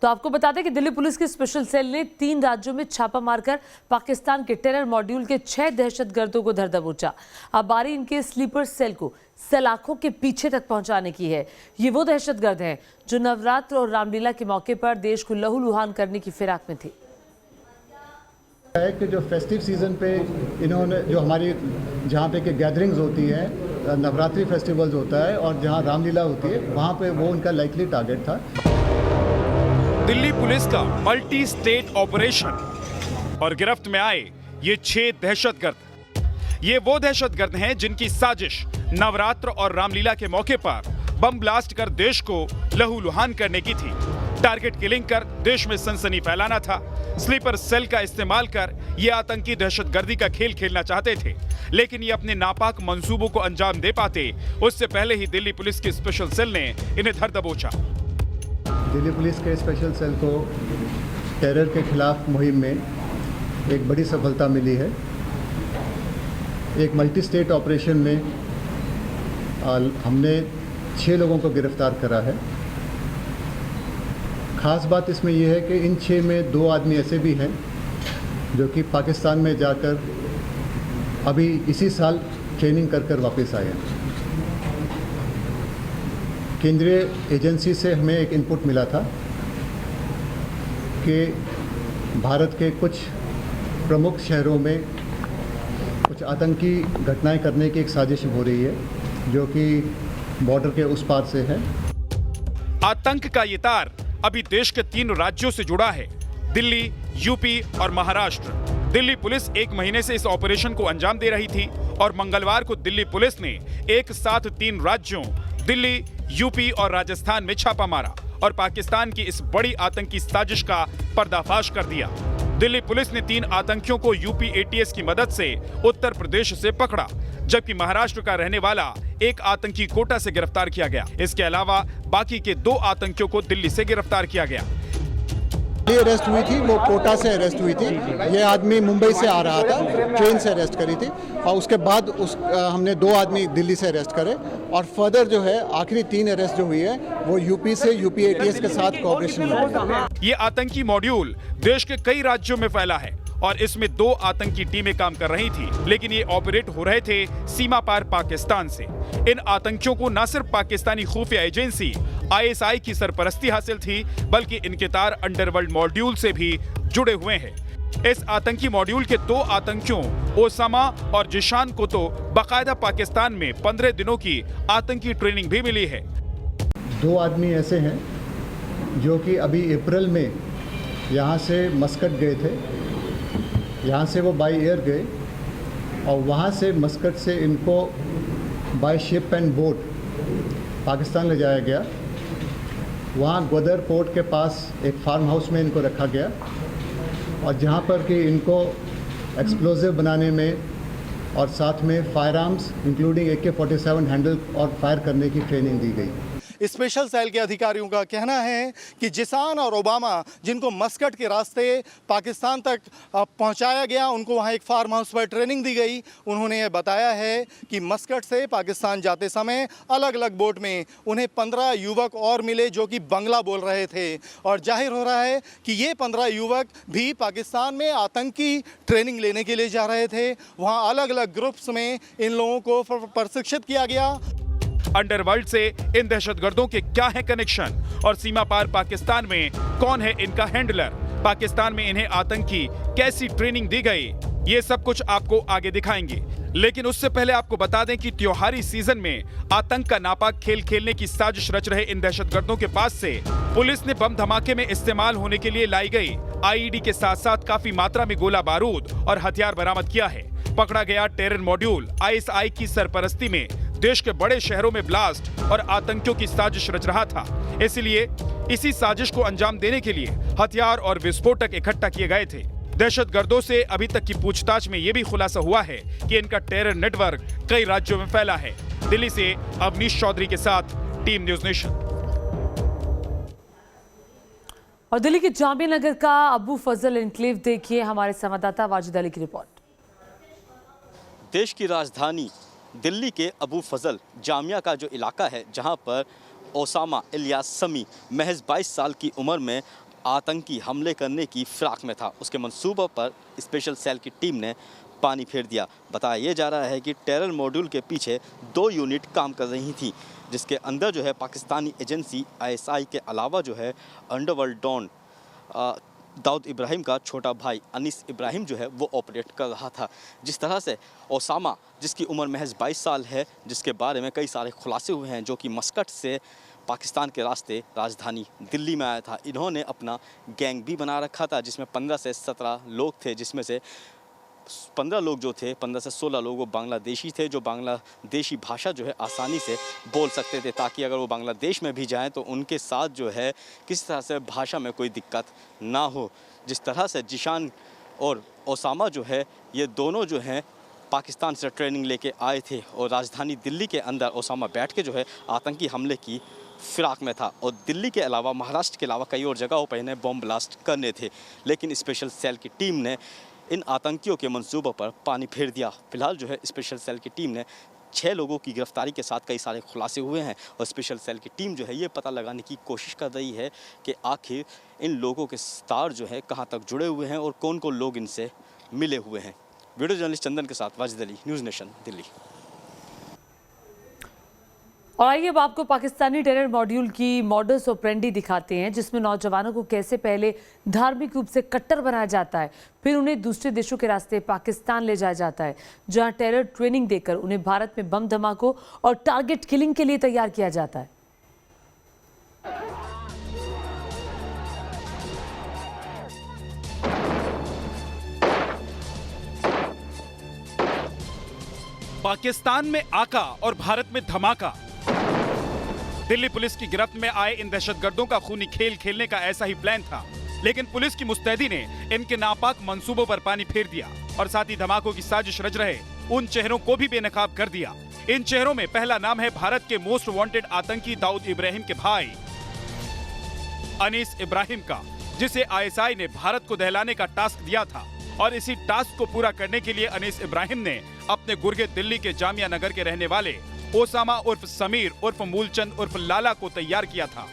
तो आपको बता दें कि दिल्ली पुलिस की स्पेशल सेल ने 3 राज्यों में छापा मारकर पाकिस्तान के टेरर मॉड्यूल के 6 दहशतगर्दों को धर दबोचा। अब बारी इनके स्लीपर सेल को सलाखों के पीछे तक पहुंचाने की है। ये वो दहशतगर्द हैं जो नवरात्र और रामलीला के मौके पर देश को लहूलुहान करने की फिराक में थे। है कि जो फेस्टिव सीज़न पे इन्होंने जो हमारी जहाँ पे कि गैदरिंग्स होती है, नवरात्रि फेस्टिवल्स होता है और जहाँ रामलीला होती है, वहाँ पे वो उनका लाइकली टारगेट था। दिल्ली पुलिस का मल्टी स्टेट ऑपरेशन और गिरफ्त में आए ये 6 दहशतगर्द। ये वो दहशतगर्द हैं जिनकी साजिश नवरात्र और रामलीला के मौके पर बम ब्लास्ट कर देश को लहूलुहान करने की थी। टारगेट किलिंग कर देश में सनसनी फैलाना था। स्लीपर सेल का इस्तेमाल कर ये आतंकी दहशतगर्दी का खेल खेलना चाहते थे, लेकिन ये अपने नापाक मंसूबों को अंजाम दे पाते उससे पहले ही दिल्ली पुलिस की स्पेशल सेल ने इन्हें धर दबोचा। दिल्ली पुलिस के स्पेशल सेल को टेरर के खिलाफ मुहिम में एक बड़ी सफलता मिली है। एक मल्टी स्टेट ऑपरेशन में हमने 6 लोगों को गिरफ्तार करा है। ख़ास बात इसमें यह है कि इन 6 में 2 आदमी ऐसे भी हैं जो कि पाकिस्तान में जाकर अभी इसी साल ट्रेनिंग कर वापस आए हैं। केंद्रीय एजेंसी से हमें एक इनपुट मिला था कि भारत के कुछ प्रमुख शहरों में कुछ आतंकी घटनाएं करने की एक साजिश हो रही है जो कि बॉर्डर के उस पार से है। आतंक का ये तार अभी देश के 3 राज्यों से जुड़ा है, दिल्ली, यूपी और महाराष्ट्र। दिल्ली पुलिस 1 महीने से इस ऑपरेशन को अंजाम दे रही थी और मंगलवार को दिल्ली पुलिस ने एक साथ 3 राज्यों दिल्ली, यूपी और राजस्थान में छापा मारा और पाकिस्तान की इस बड़ी आतंकी साजिश का पर्दाफाश कर दिया। दिल्ली पुलिस ने 3 आतंकियों को यूपी एटीएस की मदद से उत्तर प्रदेश से पकड़ा, जबकि महाराष्ट्र का रहने वाला एक आतंकी कोटा से गिरफ्तार किया गया। इसके अलावा बाकी के 2 आतंकियों को दिल्ली से गिरफ्तार किया गया। ये अरेस्ट हुई थी, वो कोटा से अरेस्ट हुई थी। ये आदमी मुंबई से आ रहा था, ट्रेन से अरेस्ट करी थी और उसके बाद हमने 2 आदमी दिल्ली से अरेस्ट करे और फर्दर जो है आखिरी 3 अरेस्ट जो हुई है वो यूपी से यूपी एटीएस के साथ कोऑपरेशन में हुई है। ये आतंकी मॉड्यूल देश के कई राज्यों में फैला है और इसमें 2 आतंकी टीमें काम कर रही थी, लेकिन ये ऑपरेट हो रहे थे सीमा पार पाकिस्तान से। इन आतंकियों को न सिर्फ पाकिस्तानी खुफिया एजेंसी आईएसआई की सरपरस्ती हासिल थी, बल्कि इनके तार अंडरवर्ल्ड मॉड्यूल से भी जुड़े हुए हैं। इस आतंकी मॉड्यूल के 2 आतंकियों ओसामा और जिशान को तो बाकायदा पाकिस्तान में 15 दिनों की आतंकी ट्रेनिंग भी मिली है। 2 आदमी ऐसे हैं जो कि अभी अप्रैल में यहाँ से मस्कट गए थे। यहाँ से वो बाय एयर गए और वहाँ से मस्कट से इनको by ship and boat Pakistan ले जाया गया। वहाँ ग्वादर पोर्ट के पास एक फार्म हाउस में इनको रखा गया और जहाँ पर कि इनको एक्सप्लोजिव बनाने में और साथ में fire arms including AK-47 handle और फायर करने की ट्रेनिंग दी गई। स्पेशल सेल के अधिकारियों का कहना है कि जिसान और ओबामा जिनको मस्कट के रास्ते पाकिस्तान तक पहुंचाया गया, उनको वहां एक फार्म हाउस पर ट्रेनिंग दी गई। उन्होंने ये बताया है कि मस्कट से पाकिस्तान जाते समय अलग अलग बोट में उन्हें 15 युवक और मिले जो कि बंगला बोल रहे थे और जाहिर हो रहा है कि ये 15 युवक भी पाकिस्तान में आतंकी ट्रेनिंग लेने के लिए जा रहे थे। वहाँ अलग अलग ग्रुप्स में इन लोगों को प्रशिक्षित किया गया। अंडरवर्ल्ड से इन दहशतगर्दों के क्या है कनेक्शन और सीमा पार पाकिस्तान में कौन है इनका हैंडलर, पाकिस्तान में इन्हें आतंकी कैसी ट्रेनिंग दी गई, ये सब कुछ आपको आगे दिखाएंगे। लेकिन उससे पहले आपको बता दें कि त्योहारी सीजन में आतंक का नापाक खेल खेलने की साजिश रच रहे इन दहशतगर्दों के पास से पुलिस ने बम धमाके में इस्तेमाल होने के लिए लाई गई आईईडी के साथ साथ काफी मात्रा में गोला बारूद और हथियार बरामद किया है। पकड़ा गया टेरर मॉड्यूल आईएसआई की सरपरस्ती में देश के बड़े शहरों में ब्लास्ट और आतंकियों की साजिश रच रहा था। इसलिए इसी साजिश को अंजाम देने के लिए हथियार और विस्फोटक इकट्ठा किए गए थे। दहशतगर्दों से अभी तक की पूछताछ में यह भी खुलासा हुआ है कि इनका टेरर नेटवर्क कई राज्यों में फैला है। दिल्ली से अवनीश चौधरी के साथ टीम न्यूज़ नेशन। और दिल्ली के जामिया नगर का अबू फजल एनक्लेव देखिए हमारे संवाददाता वाजिद अली की रिपोर्ट। देश की राजधानी दिल्ली के अबू फजल जामिया का जो इलाका है, जहां पर ओसामा इलियास समी महज 22 साल की उम्र में आतंकी हमले करने की फिराक में था, उसके मंसूबों पर स्पेशल सेल की टीम ने पानी फेर दिया। बताया ये जा रहा है कि टेरर मॉड्यूल के पीछे 2 यूनिट काम कर रही थी, जिसके अंदर जो है पाकिस्तानी एजेंसी ISI के अलावा जो है अंडरवर्ल्ड डॉन दाऊद इब्राहिम का छोटा भाई अनीस इब्राहिम जो है वो ऑपरेट कर रहा था। जिस तरह से ओसामा, जिसकी उम्र महज 22 साल है, जिसके बारे में कई सारे खुलासे हुए हैं, जो कि मस्कट से पाकिस्तान के रास्ते राजधानी दिल्ली में आया था, इन्होंने अपना गैंग भी बना रखा था जिसमें 15 से 17 लोग थे, जिसमें से 15 लोग जो थे, 15 से 16 लोग वो बांग्लादेशी थे, जो बांग्लादेशी भाषा जो है आसानी से बोल सकते थे, ताकि अगर वो बांग्लादेश में भी जाएं तो उनके साथ जो है किसी तरह से भाषा में कोई दिक्कत ना हो। जिस तरह से जिशान और ओसामा जो है, ये दोनों जो हैं पाकिस्तान से ट्रेनिंग लेके आए थे और राजधानी दिल्ली के अंदर ओसामा बैठ के जो है आतंकी हमले की फिराक में था और दिल्ली के अलावा, महाराष्ट्र के अलावा कई और जगहों पर इन्हें बॉम्ब ब्लास्ट करने थे, लेकिन स्पेशल सेल की टीम ने इन आतंकियों के मंसूबों पर पानी फेर दिया। फिलहाल जो है स्पेशल सेल की टीम ने 6 लोगों की गिरफ्तारी के साथ कई सारे खुलासे हुए हैं और स्पेशल सेल की टीम जो है ये पता लगाने की कोशिश कर रही है कि आखिर इन लोगों के तार जो है कहां तक जुड़े हुए हैं और कौन कौन लोग इनसे मिले हुए हैं। वीडियो जर्नलिस्ट चंदन के साथ वाजिद अली, न्यूज़ नेशन, दिल्ली। और आइए अब आपको पाकिस्तानी टेरर मॉड्यूल की मॉडस ऑपरेंडी दिखाते हैं, जिसमें नौजवानों को कैसे पहले धार्मिक रूप से कट्टर बनाया जाता है, फिर उन्हें दूसरे देशों के रास्ते पाकिस्तान ले जाया जाता है, जहां टेरर ट्रेनिंग देकर उन्हें भारत में बम धमाकों और टारगेट किलिंग के लिए तैयार किया जाता है। पाकिस्तान में आका और भारत में धमाका। दिल्ली पुलिस की गिरफ्त में आए इन दहशतगर्दों का खूनी खेल खेलने का ऐसा ही प्लान था, लेकिन पुलिस की मुस्तैदी ने इनके नापाक मंसूबों पर पानी फेर दिया और साथ ही धमाकों की साजिश रच रहे उन चेहरों को भी बेनकाब कर दिया। इन चेहरों में पहला नाम है भारत के मोस्ट वांटेड आतंकी दाऊद इब्राहिम के भाई अनीस इब्राहिम का, जिसे ISI ने भारत को दहलाने का टास्क दिया था और इसी टास्क को पूरा करने के लिए अनीस इब्राहिम ने अपने गुर्गे दिल्ली के जामिया नगर के रहने वाले ओसामा उर्फ समीर उर्फ मूलचंद उर्फ लाला को तैयार किया था।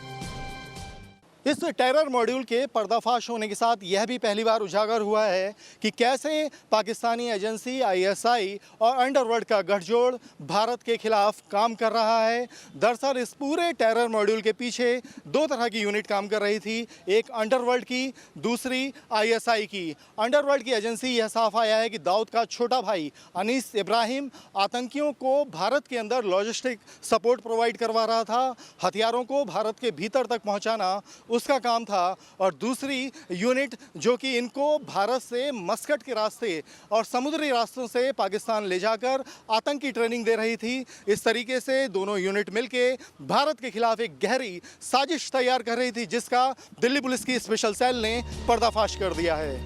इस टेरर मॉड्यूल के पर्दाफाश होने के साथ यह भी पहली बार उजागर हुआ है कि कैसे पाकिस्तानी एजेंसी ISI और अंडरवर्ल्ड का गठजोड़ भारत के खिलाफ काम कर रहा है। दरअसल इस पूरे टेरर मॉड्यूल के पीछे 2 तरह की यूनिट काम कर रही थी, एक अंडरवर्ल्ड की, दूसरी ISI की। अंडरवर्ल्ड की एजेंसी यह साफ आया है कि दाऊद का छोटा भाई अनीस इब्राहिम आतंकियों को भारत के अंदर लॉजिस्टिक सपोर्ट प्रोवाइड करवा रहा था, हथियारों को भारत के भीतर तक पहुँचाना उसका काम था। और दूसरी यूनिट जो कि इनको भारत से मस्कट के रास्ते और समुद्री रास्तों से पाकिस्तान ले जाकर आतंकी ट्रेनिंग दे रही थी। इस तरीके से दोनों यूनिट मिलके भारत के खिलाफ एक गहरी साजिश तैयार कर रही थी, जिसका दिल्ली पुलिस की स्पेशल सेल ने पर्दाफाश कर दिया है।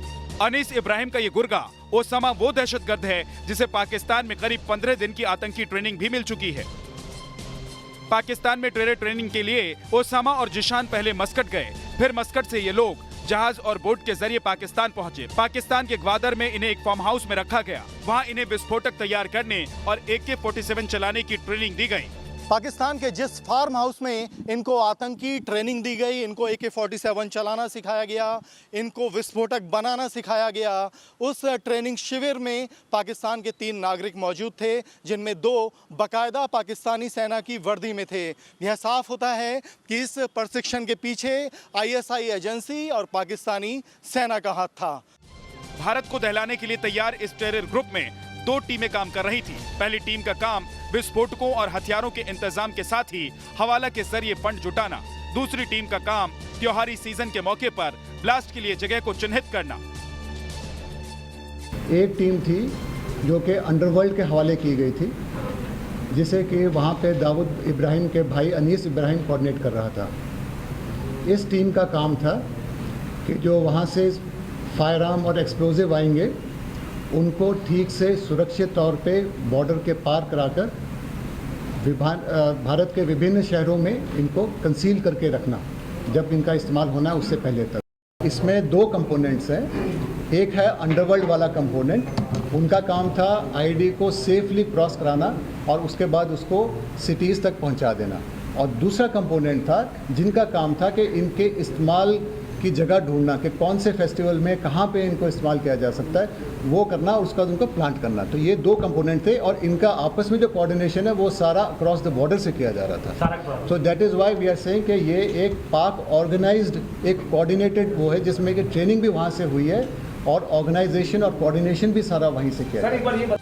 अनीस इब्राहिम का ये गुर्गा ओसामा वो दहशतगर्द है जिसे पाकिस्तान में करीब 15 दिन की आतंकी ट्रेनिंग भी मिल चुकी है। पाकिस्तान में टेरर ट्रेनिंग के लिए ओसामा और जिशान पहले मस्कट गए, फिर मस्कट से ये लोग जहाज और बोट के जरिए पाकिस्तान पहुंचे। पाकिस्तान के ग्वादर में इन्हें एक फार्म हाउस में रखा गया, वहां इन्हें विस्फोटक तैयार करने और AK-47 चलाने की ट्रेनिंग दी गई। पाकिस्तान के जिस फार्म हाउस में इनको आतंकी ट्रेनिंग दी गई, इनको AK-47 चलाना सिखाया गया, इनको विस्फोटक बनाना सिखाया गया, उस ट्रेनिंग शिविर में पाकिस्तान के 3 नागरिक मौजूद थे, जिनमें 2 बाकायदा पाकिस्तानी सेना की वर्दी में थे। यह साफ होता है कि इस प्रशिक्षण के पीछे ISI एजेंसी और पाकिस्तानी सेना का हाथ था। भारत को दहलाने के लिए तैयार इस टेरर ग्रुप में 2 टीमें काम कर रही थी। पहली टीम का काम विस्फोटकों और हथियारों के इंतजाम के साथ ही हवाला के जरिए फंड जुटाना। दूसरी टीम का काम त्योहारी सीजन के मौके पर ब्लास्ट के लिए जगह को चिन्हित करना। एक टीम थी जो कि अंडरवर्ल्ड के हवाले की गई थी, जिसे कि वहाँ पे दाऊद इब्राहिम के भाई अनीस इब्राहिम कोऑर्डिनेट कर रहा था। इस टीम का काम था कि जो वहाँ से फायर आर्म और एक्सप्लोजिव आएंगे, उनको ठीक से सुरक्षित तौर पे बॉर्डर के पार कराकर भारत के विभिन्न शहरों में इनको कंसील करके रखना, जब इनका इस्तेमाल होना है उससे पहले तक। इसमें 2 कंपोनेंट्स हैं। एक है अंडरवर्ल्ड वाला कंपोनेंट, उनका काम था ID को सेफली क्रॉस कराना और उसके बाद उसको सिटीज़ तक पहुंचा देना। और दूसरा कंपोनेंट था जिनका काम था कि इनके इस्तेमाल की जगह ढूंढना कि कौन से फेस्टिवल में कहाँ पे इनको इस्तेमाल किया जा सकता है, वो करना और उसका उनको प्लांट करना। तो ये 2 कंपोनेंट थे और इनका आपस में जो कोऑर्डिनेशन है वो सारा अक्रॉस द बॉर्डर से किया जा रहा था। So that is why we are saying कि ये एक पाक ऑर्गेनाइज्ड एक कोऑर्डिनेटेड वो है जिसमें कि ट्रेनिंग भी वहाँ से हुई है और ऑर्गेनाइजेशन और कोऑर्डिनेशन भी सारा वहीं से किया गया।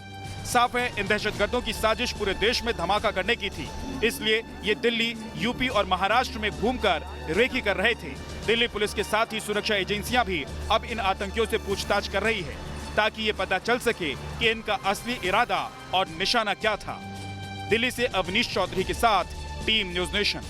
साफ है इन दहशतगर्दों की साजिश पूरे देश में धमाका करने की थी, इसलिए ये दिल्ली, यूपी और महाराष्ट्र में घूमकर रेकी कर रहे थे। दिल्ली पुलिस के साथ ही सुरक्षा एजेंसियां भी अब इन आतंकियों से पूछताछ कर रही है ताकि ये पता चल सके कि इनका असली इरादा और निशाना क्या था। दिल्ली से अवनीश चौधरी के साथ टीम न्यूज़ नेशन।